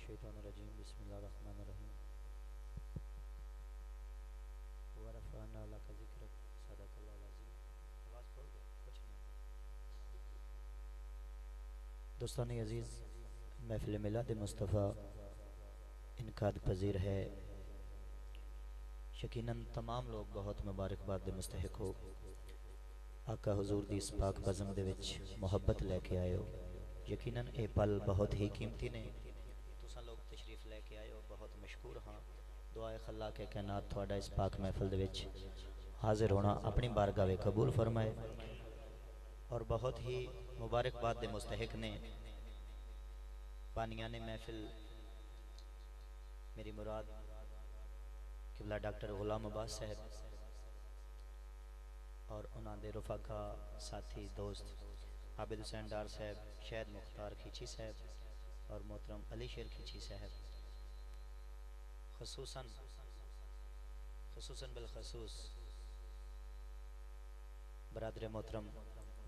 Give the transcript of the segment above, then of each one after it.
मिनशैतानिर्रजीम बिस्मिल्लाहिर्रहमानिर्रहीम व रफ़अना लका ज़िक्रक सदक़ल्लाहुल अज़ीम। आवाज़ खोल दो, कुछ नहीं आता। दोस्तान अज़ीज़, महफ़िल मिलाद मुस्तफ़ा इनकाद पज़ीर है। यकीनन तमाम लोग बहुत मुबारकबाद दे मुस्तहिक हो। आका हुजूर दी इस पाक बज़म दे विच मुहब्बत लैके आए हो। यकीनन ये पल बहुत ही कीमती ने। तुसा लोग तशरीफ़ लैके आए हो, बहुत मशकूर हाँ। दुआए खल्ला के कैनात थोड़ा इस पाक महफिल दे विच हाजिर होना अपनी बारगाह वे कबूल फरमाए और बहुत ही मुबारकबाद दे मुस्तहिक ने। पानिया ने महफिल मेरी मुराद किबला डॉक्टर गुलाम अब्बास साहब और उन्होंने रुफाका साथी दोस्त आबिद हुसैन डार साहब, शहद मुख्तार खींची साहब और मोहतरम अली शेर खींची साहब, खसूसन बिलखसूस बरादर मोहतरम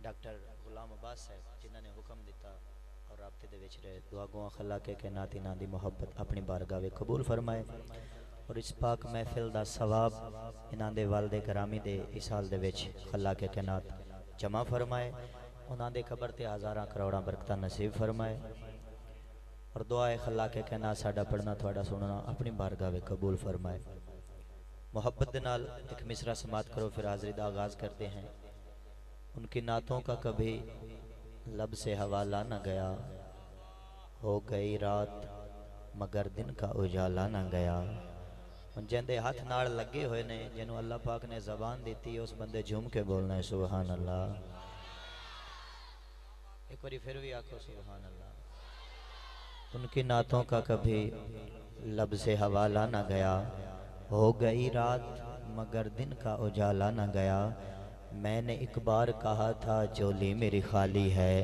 डॉक्टर गुलाम अब्बास साहब जिन्होंने हुक्म दिता और राबते दे विच रहे। दुआ गुआ खल्ला के कैनात इन्हां दी मुहब्बत अपनी बारगाह वे कबूल फरमाए और इस पाक महफिल दा सवाब इन्हां दे वालदे करामी दे इस साल दे विच खल्ला के कैनात जमा फरमाए। उन्हां दे कबर ते हज़ारां करोड़ां बरकतां नसीब फरमाए और दुआए खल्ला के कैनात साडा पढ़ना थोड़ा सुनना अपनी बारगाह वे कबूल फरमाए। मोहब्बत दे नाल एक मिसरा समात करो, फिर हाज़री दा आगाज़ करते हैं। उनकी नातों का कभी लब से हवाला न गया, हो गई रात मगर दिन का उजाला न गया। जिंदे हाथ नाल लगे हुए ने, जिन्हों अल्लाह पाक ने जबान दी, उस बंदे झूम के बोलना है सुबहान अल्लाह। एक बार फिर भी आखो सुबहान अल्लाह। उनकी नातों का कभी लब से हवाला न गया, हो गई रात मगर दिन का उजाला न गया। मैंने एक बार कहा था झोली मेरी खाली है,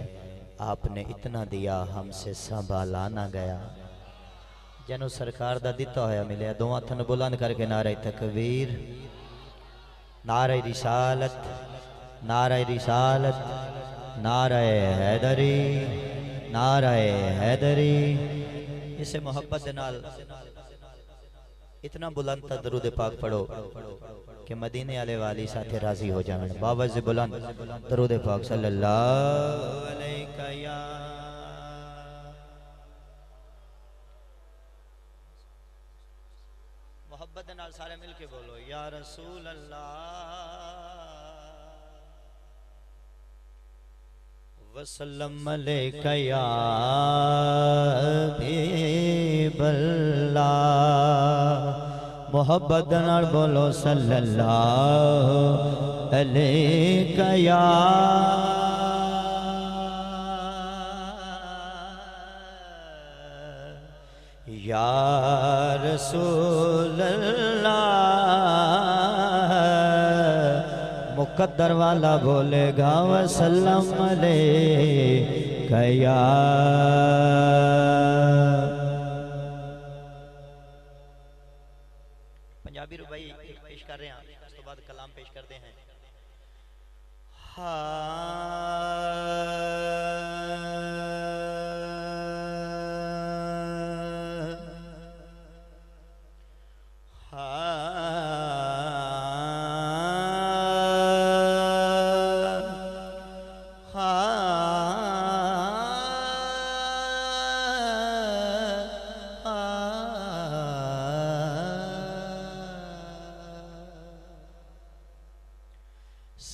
आपने इतना दिया हमसे संभाला ना गया। जनो सरकार दा दिता होया मिले। दो हथन बुलंद करके नारे तकबीर, नारे रिसालत, नारे रिसालत, नारे हैदरी, नारे हैदरी। इसे मोहब्बत दे नाल इतना बुलंद दरूद पाक पढ़ो कि मदीने वाले वाली साथे राजी हो जाए। बाबा से बुलंद दरूद पाक सल्लल्लाहु अलैहि या मोहब्बत दे नाल सारे मिल के बोलो या रसूल अल्लाह वसल्लम अलैका या हबीबल्लाह। मोहब्बत नाल बोलो सल्लल्लाहु अलैका या रसूल अल्लाह। मुकद्दर वाला बोलेगा वसल्लम अलैका या। पंजाबी रुबाई पेश कर रहे हैं, उस तो बाद कलाम पेश करते हैं।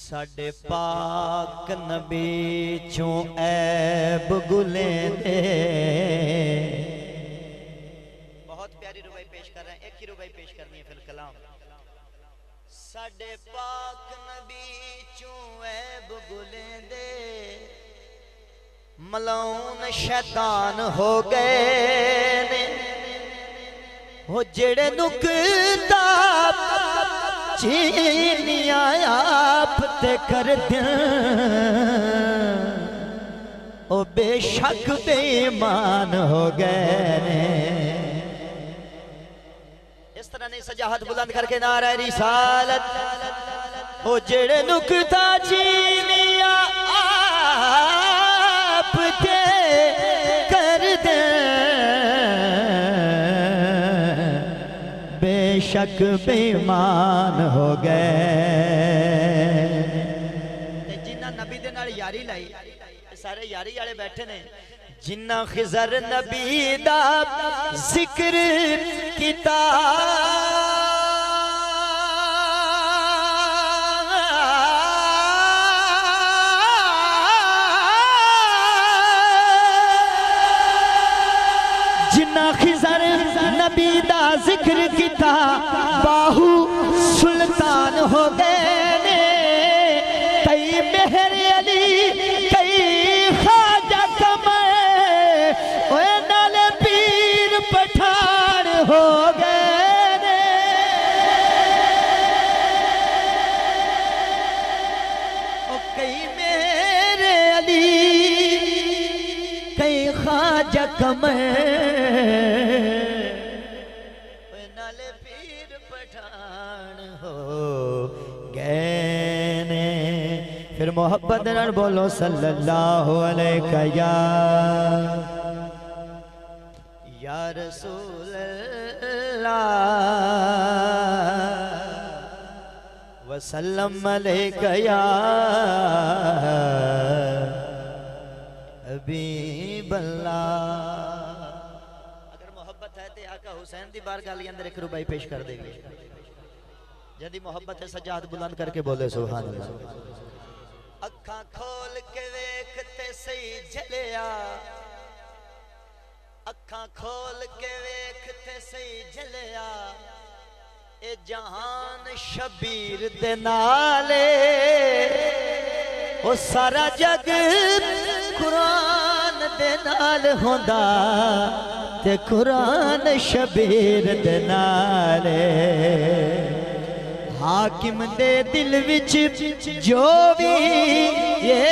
साडे पाक नबी चों ऐब गुलेंदे। बहुत प्यारी रुबाई पेश कर रहे हैं, एक ही रुबाई पेश करनी है फिर कलाम। साडे पाक नबी चों ऐब गुलेंदे, मलाउन शैतान हो गए ने। हो जेड़े नुकता चीनिया आप ते कर दें, ओ बेशक बेईमान हो गए ने। इस तरह नहीं सजा हाथ बुलंद करके नारा रिसालत। ओ जेड़े नुकता चीनिया आप ते कर दें, बेशक बेईमान हो गए। जिन्ना नबी दे नाल यारी लाई सारे यारी वाले बैठे ने। जिन्ना खिजर नबी दा जिक्र कीता जिन्ना खिजर नबी दा जिक्र कीता बाहू सुल्तान हो गए ने। कई मेहर अली कई ख्वाजा कमर ओए नाले पीर पठान हो गए ने। ओ कई मेहर अली कई ख्वाजा कमर नाले पीर पठान हो गए ने। फिर मोहब्बत नाल बोलो सल्लल्लाहु अलैहि या रसूल अल्लाह वसल्लम अलैका या हबीब अल्लाह। अगर मोहब्बत है तो आका हुसैन दी बारगाह के अंदर एक रुबाई पेश कर देगी। यदि मोहब्बत है सजाद बुलंद करके बोले सुभान अल्लाह। अखा खोल के वेखते सही झलिया अखा खोल के वेखते सही झलिया ए जहान शबीर दे नाले ओ सारा जग कुरान दे नाल होंदा ते कुरान शबीर दे नाले। हाकिम दे दिल विच जो भी ये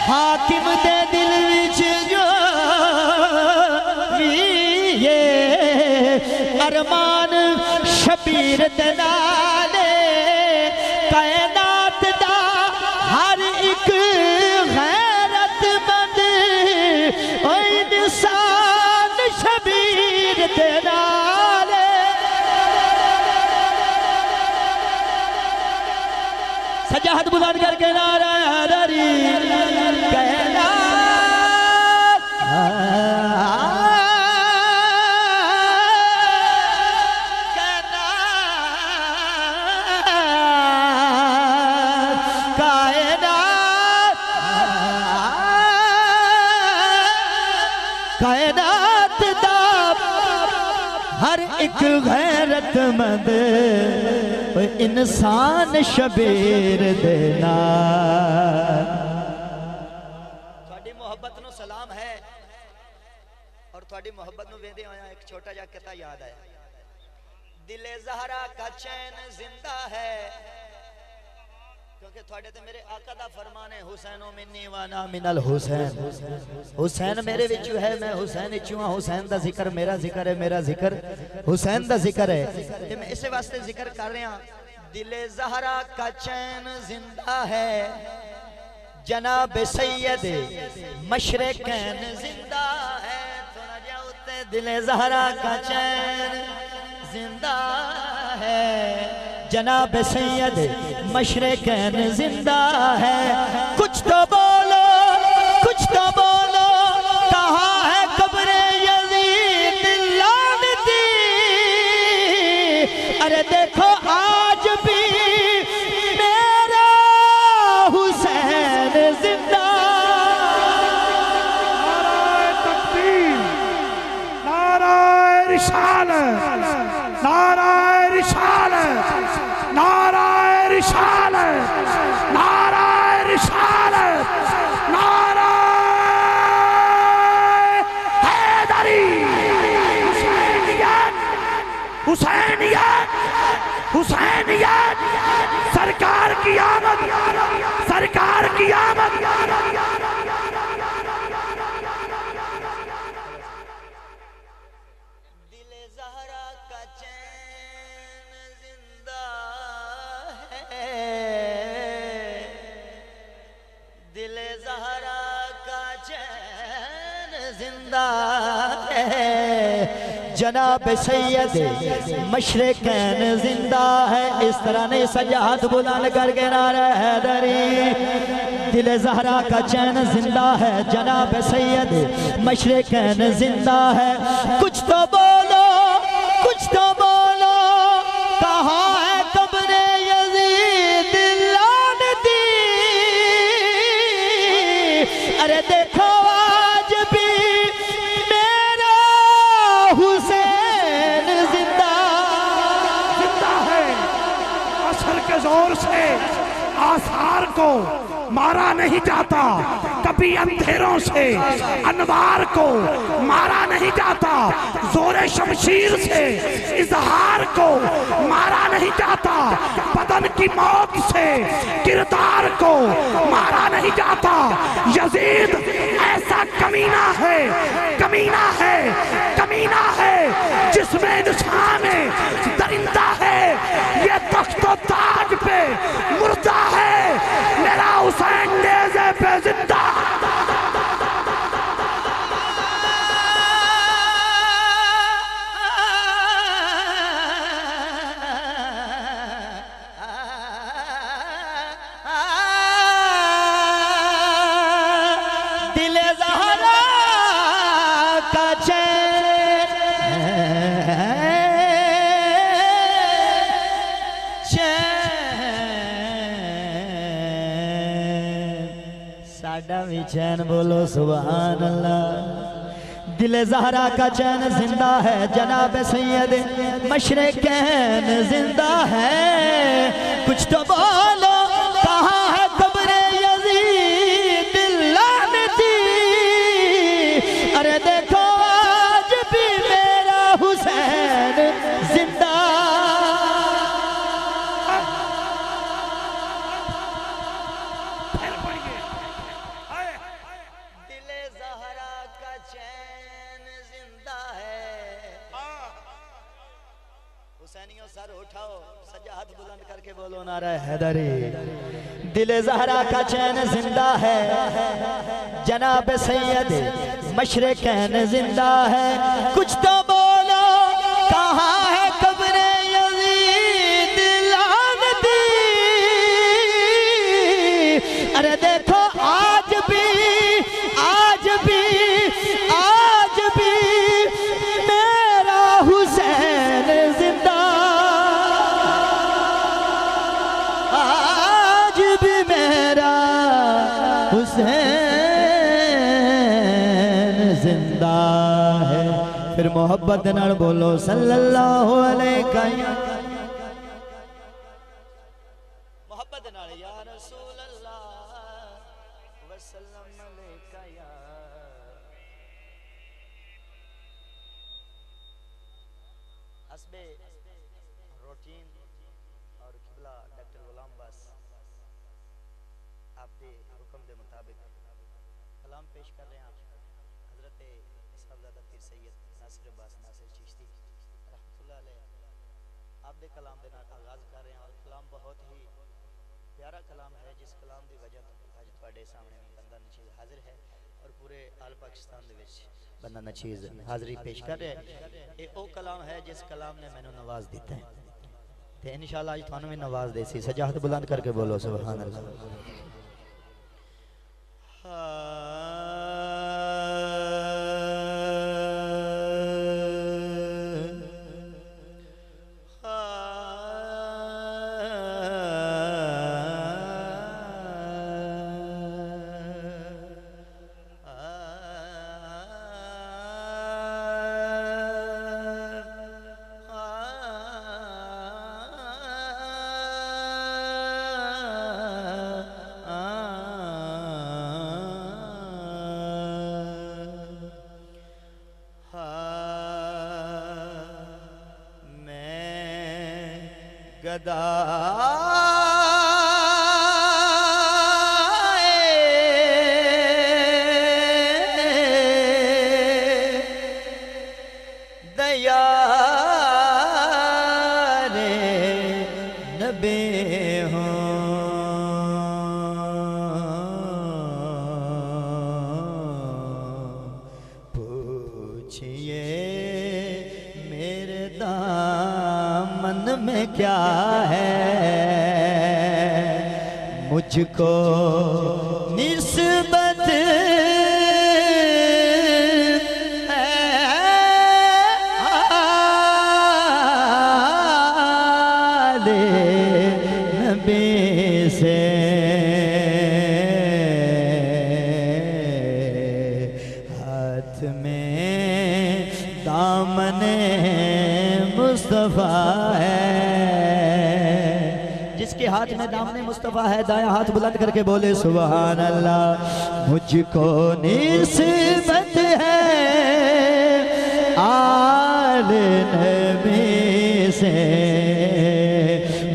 हाकिम दे दिल विच जो भी ये अरमान शबीर दे नाले। कायनात दा हर एक गैरतमंद ओ इंसान शबीर दे नाले। सजाहत बुलंद करके नारा हैदरी कहना कायनात दा हर एक गैरतमंद इंसान शबीर दे नाल। थोड़ी मोहब्बत नू सलाम है और थोड़ी मोहब्बत नू वेंदे होया एक छोटा जा किता याद आया। दिले ज़हरा का चैन जिंदा है क्योंकि थोड़े ते मेरे आका दा फरमान है हुसैनो मिन्नी वाना मिनल हुसैन। हुसैन मेरे विचू है मैं हुसैन विचू हां। हुसैन दा जिक्र मेरा जिक्र है मेरा जिक्र हुसैन दा जिक्र है। ते मैं इस वास्ते जिक्र कर रहा दिले ज़हरा का चैन जिंदा है जनाब सैयद मशरकैन जिंदा है। थोड़ा जा उत्ते दिले ज़हरा का चैन जिंदा है जनाब सैयद मशरकैन जिंदा है। कुछ तो बोलो कहाँ है कब्रे यजीद लानती। अरे देखो आज भी मेरा हुसैन जिंदा। नाराए तकबीर नाराए रिसालत नाराए रिसालत नाराए रिसालत नाराए रिसालत नाराए हैदरी। हुसैनियत हुसैनियत सरकार की आमद सरकार की आमद। दिले ज़हरा का चैन जिंदा है जनाब सैयद मशरिकैन जिंदा है। इस तरह ने सजाद बुलंद करके नारा हैदरी। दिल ज़हरा का चैन जिंदा है, जनाब सैयद मशरिकैन जिंदा है। कुछ तो बोलो, कुछ तो बोलो, कहाँ है कब्रे यजीद लानती। अरे देखो आज भी मेरा हुसैन जिंदा है। असर के जोर से आसार को मारा नहीं जाता, कभी अंधेरों से अनवार को मारा नहीं जाता, जोरे शमशीर से इजहार को मारा नहीं जाता, बदन की मौत से किरदार को मारा नहीं जाता। यजीद ऐसा कमीना है, कमीना है, कमीना है, जिसमें इंसान दरिंदा है। ये तख्त ताज पे मुर्दा है, मेरा हुसैन नेज़े पे जिंदा। दिल ज़हरा का चैन, साडा भी चैन, बोलो सुभान अल्लाह। दिल ज़हरा का चैन जिंदा है, जनाब सैयद मशरिकैन जिंदा है। कुछ तो बोलो, कहाँ है कब्रे यजीद लानती। अरे देखो आज भी मेरा हुसैन जिंदा। दिले ज़हरा का चैन जिंदा है। हुसैनियों सर उठाओ, सजाद बुलंद करके बोलो नारा हैदरी। दिले ज़हरा का चैन जिंदा है, जनाब सैयद मशरिकैन जिंदा है। कुछ तो बोलो, कहाँ है कब्रे यजीद लानती। अरे देखो आज भी, आज भी, आज भी मेरा हुसैन जिंदा। आज भी मेरा हुसैन जिंदा है। फिर मोहब्बत नाल बोलो सल्लल्लाहु अलैहि मोहब्बत नाल या रसूल अल्लाह वसल्लम अलैका या। हस्बे रूटीन और किबला डॉक्टर गुलाम अब्बास आपके हुक्म के मुताबिक कलाम पेश कर रहे हैं। हजरत साहबजादा पीर सैयद नासिर अब्बास नासिर चिश्ती रहमतुल्लाह अलैह आप दे कलाम के नाल आगाज कर रहे हैं। और कलाम बहुत ही प्यारा कलाम है, जिस कलाम की वजह तो अज तुहाडे सामने बंदा नचीज हाजिर है और पूरे आल पाकिस्तान दे विच बंदा नचीज हाजिरी पेश कर रहा है। ये वो कलाम है जिस कलाम ने मैनू नवाज दिता है, तो इंशाअल्लाह अज तुहानू भी नवाज देसी। सजाहत बुलंद करके बोलो सुभान अल्लाह। गदा दया रे नबे हो पूछिए में क्या है, मुझको निस्बत जिसके हाथ में दामने मुस्तफा है, दाया हाथ बुलंद करके बोले सुभान अल्लाह। मुझको निस्बत है आले नबी से,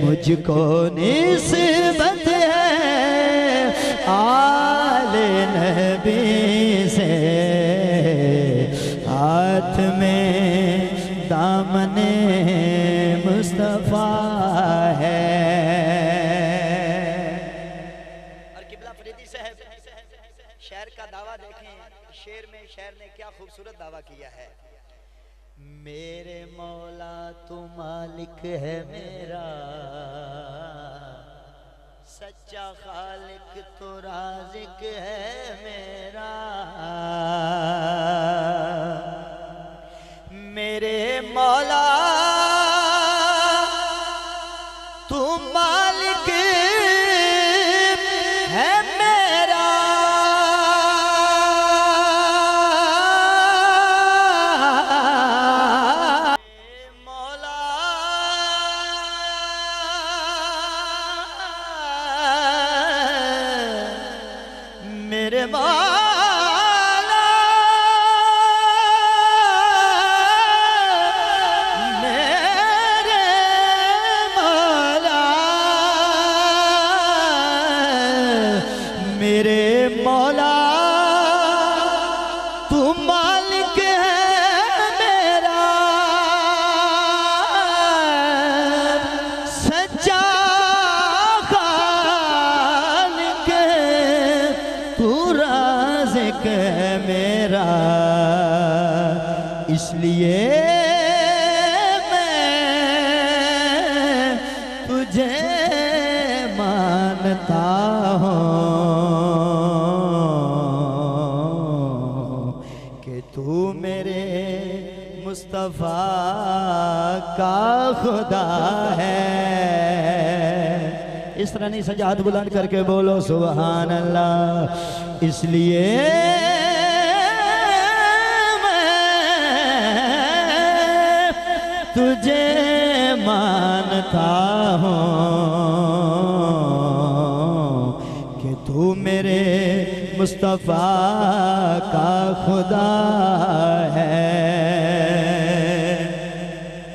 मुझको निस्बत है आले नबी से, हाथ में दामने मुस्तफा है। और किबला फरीदी साहब शेर का दावा देखें, शेर में शेर ने क्या खूबसूरत दावा किया है। मेरे मौला तू मालिक है मेरा, सच्चा खालिक तो राज़िक है मेरा। मेरे मौला तू मालिक है मेरा, मौला मेरे मौला मेरा, इसलिए मैं तुझे मानता हूँ कि तू मेरे मुस्तफा का खुदा है। इस तरह नहीं सजाद बुलंद करके बोलो सुभान अल्लाह। इसलिए तुझे मानता हूँ कि तू मेरे मुस्तफा का खुदा है।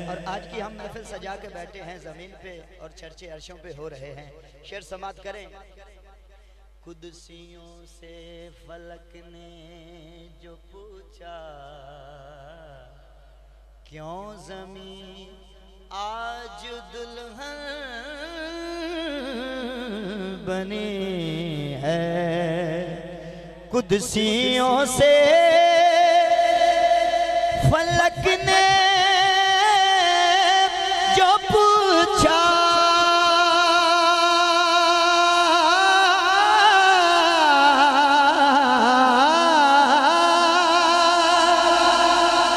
और आज की हम महफिल सजा के बैठे हैं जमीन पे और चर्चे अर्शों पे हो रहे हैं। शेर समात करें। कुदसियों से फलक ने जो पूछा, क्यों ज़मीं आज दुल्हन बनी है। कुदसियों से फलक ने जो पूछा,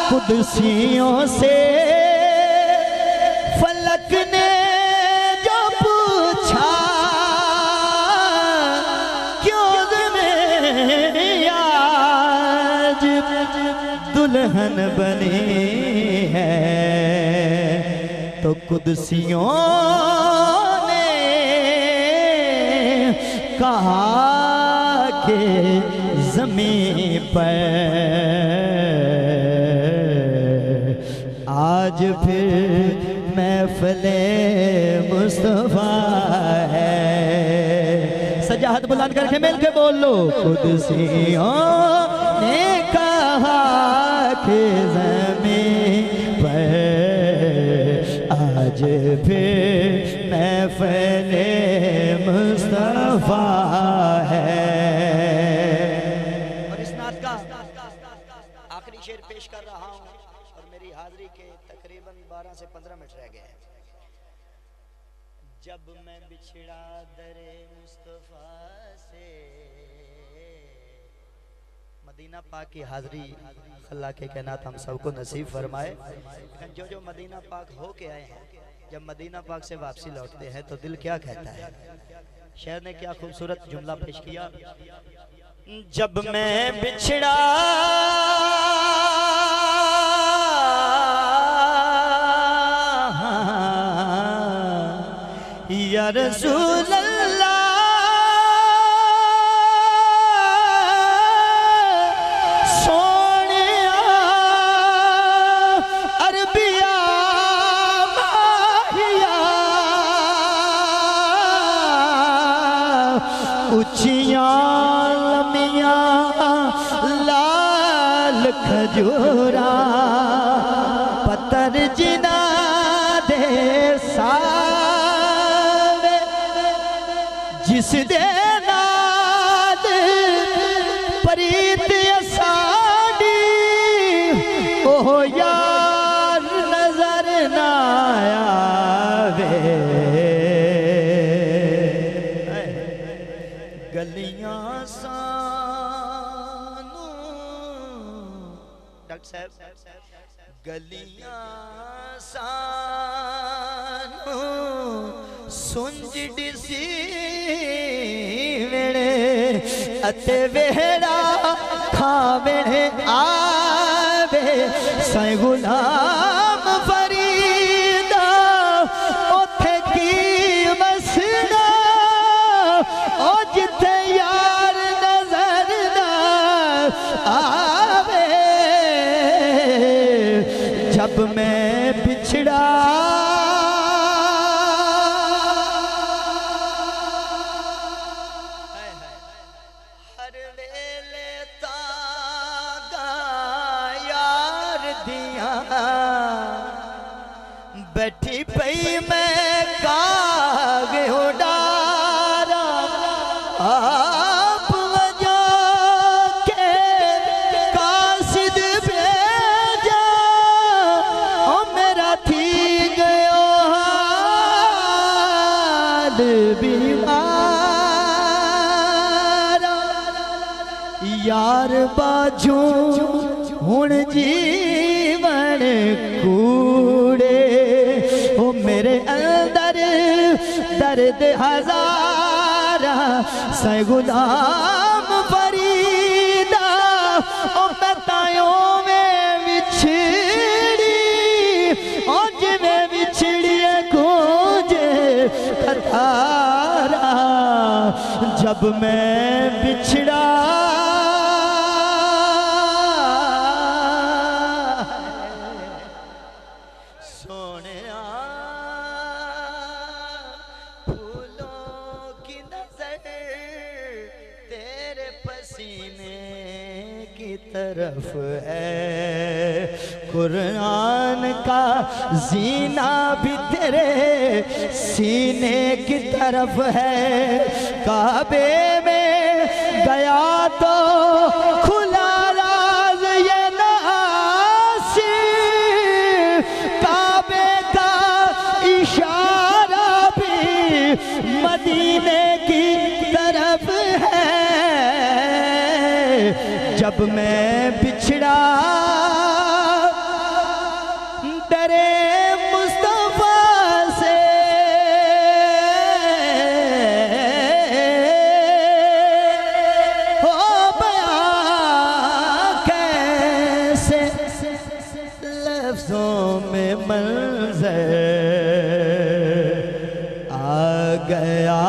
कुदसियों से फलक ने जो पूछा, क्यों ज़मीं आज दुल्हन बनी है। तो कुदसियों ने कहा कि ज़मीं पर आज फिर महफ़िले मुस्तफा है। सजाहत बुलंद करके मिल के बोल लो। कुदसियों ने कहा कि ज़मीं पर आज फिर महफ़िले मुस्तफा है। और इस नात का आखिरी शेर पेश कर रहा हूँ और मेरी हाजिरी के तकरीबन 12 से 15 मिनट रह गए हैं। जब मैं बिछड़ा दरे मुस्तफा से। मदीना पाक की हाजरी अल्लाह के कहनात हम सबको नसीब फरमाए। लेकिन जो जो मदीना पाक हो के आए हैं, जब मदीना पाक से वापसी लौटते हैं तो दिल क्या कहता है। शेर ने क्या खूबसूरत जुमला पेश किया। जब मैं बिछड़ा या रसूल अल्लाह सोनिया अरबिया माहिया उचिया लमिया लाल खजूरा पत्थर जिना दे जिस दे नाल प्रीत साडी ओह यार नजर ना आवे। गलियां सानू डॉक्टर साहब गलियां सानू सुंज दिसी वेणे अते वेड़ा खावेणे आवे। साईं गुलाम फरीदा ओथे की बसना ओ जिथे यार नजर ना आवे। जब मैं बिछड़ा बैठी पई मैं काग उडारा आप वजह के कासिद भेजा ओ मेरा थी गयो हाल बीमारा। यार बाजू हुण जीवन कूड़े ओ मेरे अंदर दर्द हजारा। साईं गुलाम फरीदा ओ मैं तायों में विछड़ी ओ जिवें विछड़िए गूंजे कतारा। जब मैं बिछड़ा तरफ है कुरान का जीना भी तेरे सीने की तरफ है। काबे में गया तो खुला राज ये नासी काबे का इशारा भी मदीने की तरफ है। जब मैं बिछड़ा डरे मुस्तफा से हो बयां कैसे लफ्जों में मंजर आ गया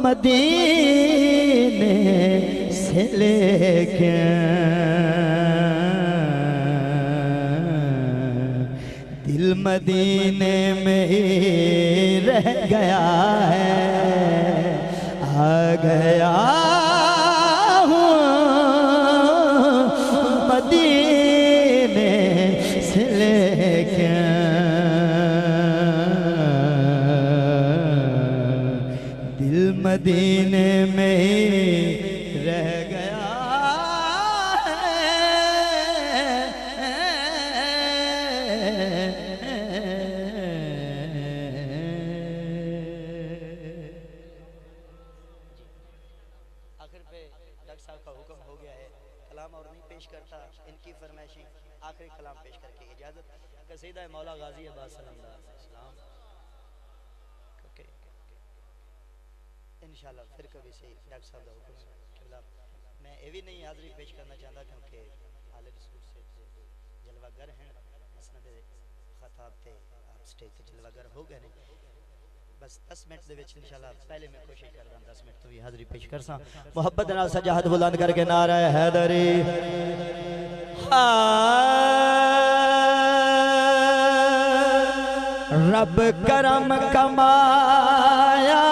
मदीने से लेके दिल मदीने में ही रह गया है। आ गया हूँ मदीने से लेके मदीने में ही रह गया है। आखिरी कलाम पेश करके इजाजत। कसीदा है मौला गाजी अब्बास सलाम दा सलाम ओके इंशाल्लाह फिर कभी से डॉक्टर साहब दा हुक्म किबला मैं ये भी नहीं हाजिरी पेश करना चाहता क्योंकि आले रसूल से जलवागर हैं मसनद खताब थे आप स्टेज पे जलवागर हो गए ने बस 10 मिनट दे विच इंशाल्लाह पहले मैं कोशिश करदा 10 मिनट तो भी हाजिरी पेश करसा मोहब्बत नाल सजा हाथ बुलंद करके नारा हैदरी रब करम कमाया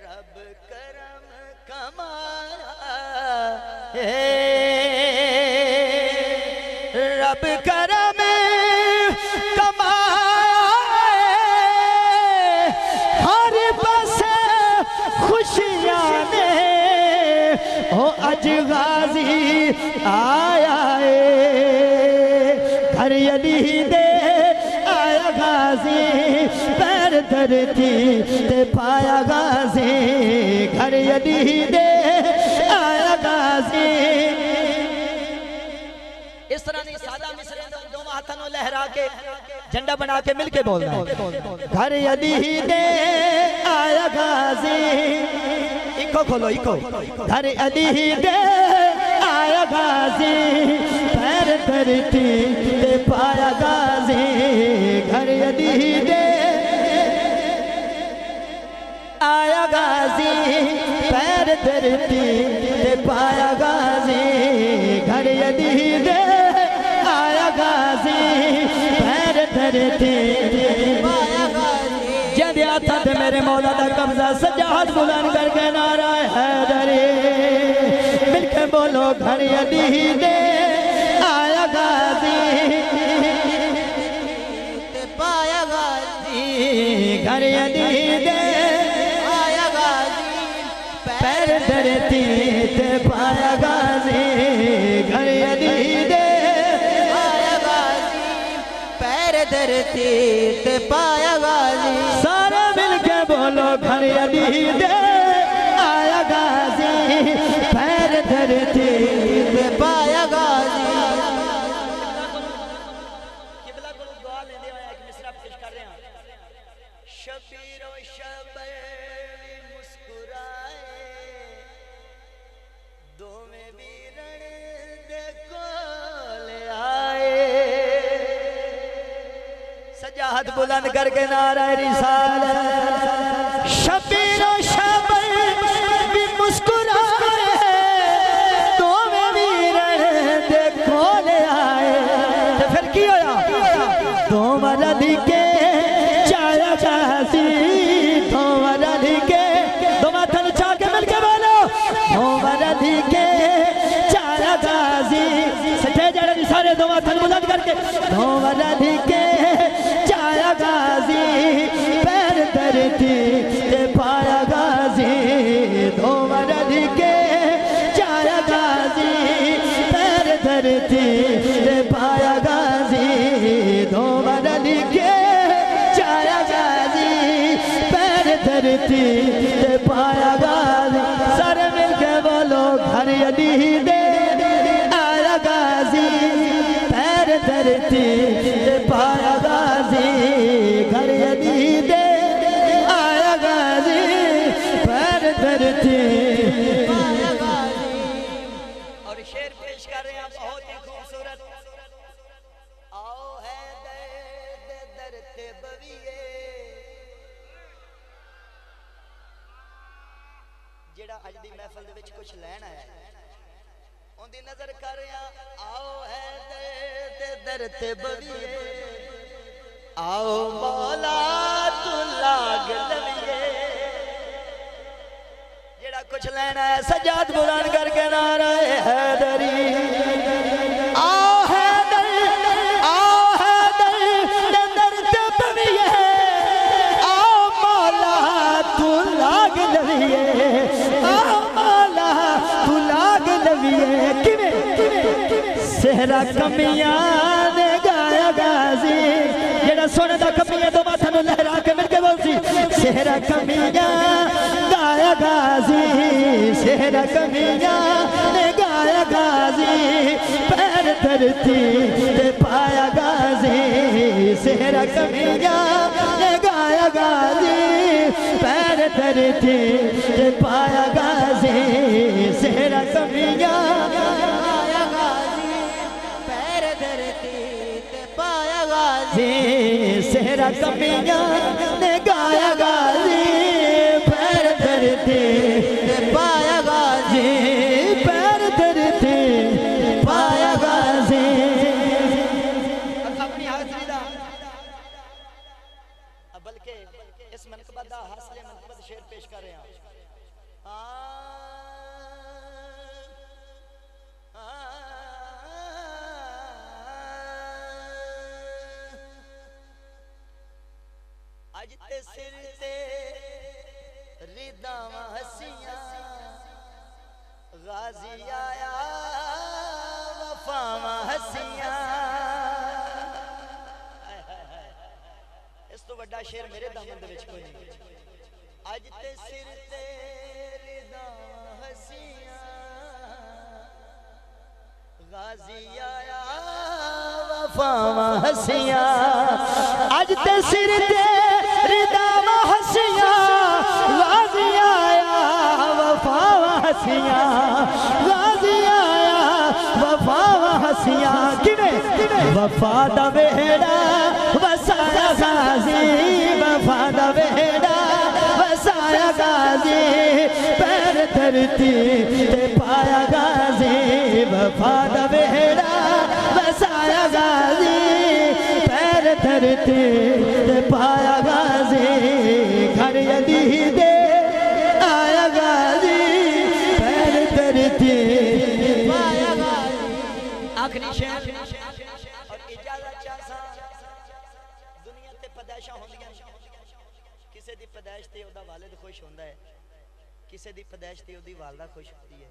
रब करम कमाया रब करम कमाया हर पासे खुशियां ने हो अज गाजी आया घर अली दे आया गाजी पैर धरती ते पाया गाजी घर अली दे आया गाजी इस तरह नहीं सादा मिसरे दो हाथों को लहरा के झंडा बना के मिलके बोलना है घर अली दे आया गाजी इको खोलो इको घर अली दे आया गाजी पैर धरती ते पाया गाजी घर अली दे आया गाजी पैर धरती ते पाया गाजी घर अली दे आया गाजी पैर धरती पाया गाजी जदे हाथ ते मेरे मौला दा कब्जा सजा हाथ बुलंद करके नारा हैदरी मिलके बोलो घर अली दे आया गाजी ते पाया गाजी घर अली दे आया गाजी पैर धरती ते पाया गाजी घर अली दे आया गाजी पैर धरती ते पाया गाजी सारे मिलके बोलो घर अली दे आया गाजी पैर धरती ते पाया गाजी किबला को दुआ लेंदे होए एक मिसरा पेश कर रहे हैं शबीर ओ शबर मुस्कुराए दो में वीरण दे कोल आए सजा हाथ बुलंद करके नारा रिसालत शबीर ओ शबर भी मुस्कुराए दो में वीरण दे कोल आए ते फिर की होया दो मरद के चाया गाजी दो मरद के दो माथन चा के मिल के बोलो दो मरद के चाया गाजी सच्चे जड़े सारे दो माथन बुलंद करके दो मरद के चाया गाजी पैर धरती ते पाया गाजी दो मरद के चाया गाजी पैर धरती ते पाया गाजी दो मरद के चाया गाजी पैर धरती ते पाया गाजी सारे मिलके बोलो घर अली दे आया गाजी पैर धरती ते पाया गाजी घर अली दे आया गाजी पैर धरती पाया गाजी और शेर पेश कर रहे हैं बहुत ही खूबसूरत आओ है दर्द ते बविए जेड़ा अज दी महफिल दे विच कुछ लैन आया उनदी नजर कर रहे हैं आओ है दर्द ते बविए आओ मौला तू लाग लविए जेड़ा कुछ लेना है सजाद बुलंद करके नारा हैदरी आओ हैदर दर ते बविए आओ मौला तू लाग लविए आओ मौला तू लाग लविए किवें सेहरा कमियां ने गाया गाजी जेड़ा सोने दा कमियां तो माथा नु लहरा के मिल के बोलसी सेहरा कमियां गाया गाजी सेहरा सेहरा कमियां ने गाया गाजी, पैर धरती ते पाया गाजी, सेहरा कमियां ने गाया गाजी, पैर धरती ते पाया गाजी, सेहरा कमियां गाया गाजी, पैर धरती ते पाया गाजी, सेहरा कमियां ने गाया गाजी, पैर धरती ते पाया गाजी, पैर धरती पाया गाजी। अपनी हाज़री दा बल्कि इस मनकबत दा हासिले मनकबत शेर पेश कर रहे हैं। अज ते सिर ते रिदावां हसियां, गाजी आया वफावां हसियां। इस तो वड्डा शेर मेरे दामन दे विच कोई नहीं। अज ते सिर ते रिदावां हसियां, गाजी आया वफावां हसियां। अज ते सिर ते रिदावां हसियां, गाजी आया वफावां हसियां, गाजी आया वफावां हसियां। किने वफा दा वेड़ा वसाया गाजी, वफा दा वेड़ा वसाया गाजी, पैर धरती ते पाया गाजी, वफा दा वेड़ा वसाया गाजी, पैर धरती ते पाया गाजी, घर अली दे आया गाजी, पैर धरती पाया गाजी। आखिरी शेर और इजाजत चाहसा। दुनिया ते पैदाइशां होंदियां, किसी दी पैदाइश ते ओदा वालिद खुश होंदा है, किसी दी पैदाइश ते ओदी वालदा खुश होती है,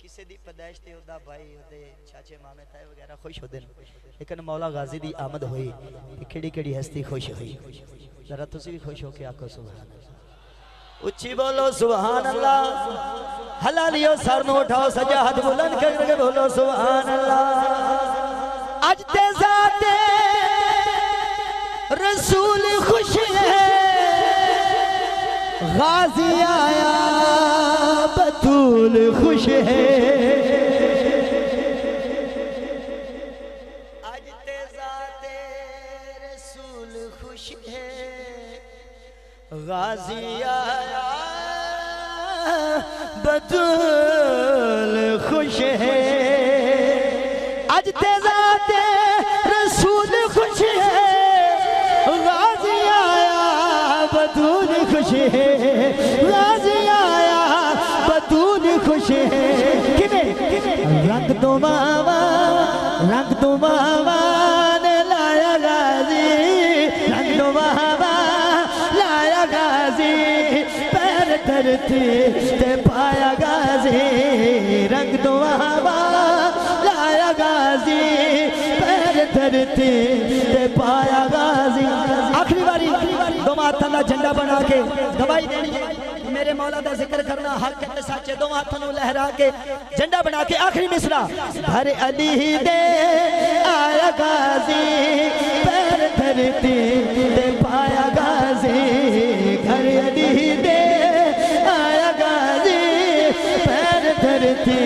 किसी दी पैदाइश ते ओदा भाई ओदे चाचे मामे ताए वगैरह खुश होते हैं। लेकिन मौला गाजी दी आमद हुई, केड़ी केड़ी हस्ती खुश हुई। जरा तुसी भी खुश होके आखो सुभान अल्लाह, उच्ची बोलो सुभान अल्लाह। हलालियो सर नु उठाओ, सजा हाथ बुलंद करके बोलो सुभान अल्लाह। आज ते ज़ाते रसूल खुश है, गाजी आया बतूल खुश है। आज ते ज़ाते रसूल खुश है, गाजी आया बतूल खुश है। आज ते ज़ाते रसूल खुश है, गाजी आया बतूल खुश है, गाजी आया बतूल खुश है। रंग तो मावा ने लाया गाजी, रंग तो मावा लाया गाजी, पैर धरती ते पाया गाजी, रंग तो मावा लाया गाजी, पैर धरती ते पाया गाजी। आखिरी बारी दो हाथों का झंडा बना के गवाही देनी है, मेरे मौला का जिक्र करना, हक ते सच्चे दो हाथों को लहरा के झंडा बना के। आखिरी मिसरा, घर अली दे आया गाजी, पैर धरती ते पाया गाजी, घर अली दे आया गाजी, पैर धरती